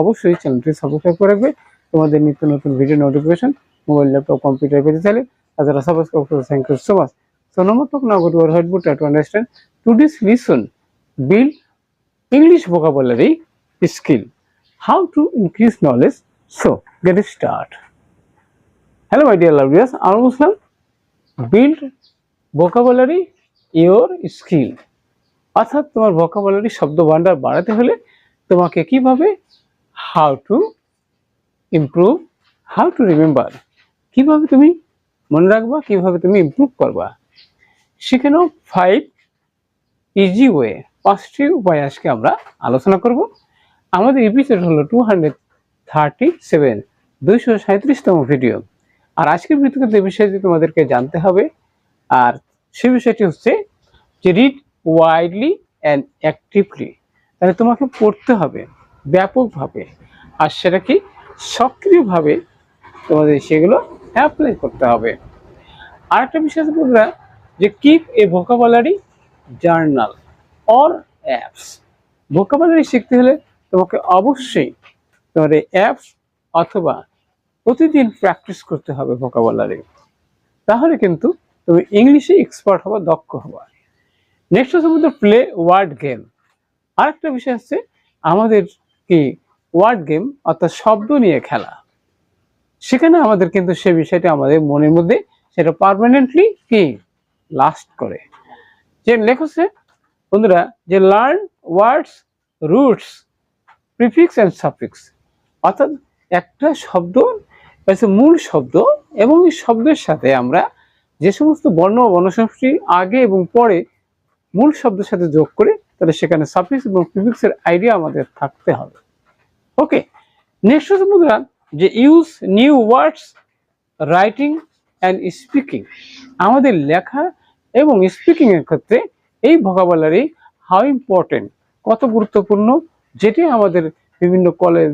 অবশ্যই চ্যানেলটি সাবস্ক্রাইব করে রাখবে। তোমাদের নিত্য নতুন video notification mobile, laptop, computer পেতে চাইলে তারা সাবস্ক্রাইব করে। Thank you so much. So now talk now go to our headbook to understand today's lesson. Build English vocabulary skill. How to increase knowledge. So get it start. Hello my dear loved viewers, I'm Muslim. Build vocabulary your skill. অর্থাৎ তোমার vocabulary শব্দ ভান্ডার বাড়াতে হলে তোমাকে কিভাবে how to improve, how to remember, কিভাবে তুমি মনে রাখবা, কিভাবে তুমি ইমপ্রুভ করবা, সেখানেও 5 ইজি ওয়ে, 5টি উপায় আজকে আমরা আলোচনা করব। আমাদের এপিসোড হলো 237, 237তম ভিডিও। আর আজকের ভিডিওতে যে বিষয়টি তোমাদেরকে জানতে হবে, আর সেই বিষয়টি হচ্ছে যে রিড ওয়াইডলি অ্যান্ড অ্যাক্টিভলি। তাহলে তোমাকে পড়তে হবে ব্যাপকভাবে, আর সেটা কি সক্রিয়ভাবে তোমাদের সেগুলো অ্যাপ্লাই করতে হবে। আর একটা বিষয় আছে বন্ধুরা, যে keep A vocabulary journal or apps. Vocabulary শিখতে হলে তোমাকে অবশ্যই তোমার এই অ্যাপস অথবা প্রতিদিন প্র্যাকটিস করতে হবে ভোকাবুলারি, তাহলে কিন্তু তুমি ইংলিশে এক্সপার্ট হবা, দক্ষ হবা। নেক্সট হচ্ছে আমাদের প্লে ওয়ার্ড গেম। আরেকটা বিষয় হচ্ছে আমাদের কি ওয়ার্ড গেম অর্থাৎ শব্দ নিয়ে খেলা। সেখানে আমাদের কিন্তু সে বিষয়টা আমাদের মনের মধ্যে সেটা পার্মানেন্টলি কি লাস্ট করে। যে লেখছে বন্ধুরা, যে learn words roots prefix and suffix. অর্থাৎ একটা শব্দ মূল শব্দ এবং এই শব্দের সাথে আমরা যে সমস্ত বর্ণ ও বর্ণসংখ্যা আগে এবং পরে মূল শব্দের সাথে যোগ করে, তাহলে সেখানে সাফিক্স এবং প্রিফিক্সের আইডিয়া আমাদের থাকতে হবে। ওকে, নেক্সট হচ্ছে বন্ধুরা যে use new words writing and speaking. আমাদের লেখা এবং স্পিকিং এর ক্ষেত্রে এই ভোকাবুলারি হাউ ইম্পর্টেন্ট, কত গুরুত্বপূর্ণ, যেটি আমাদের বিভিন্ন কলেজ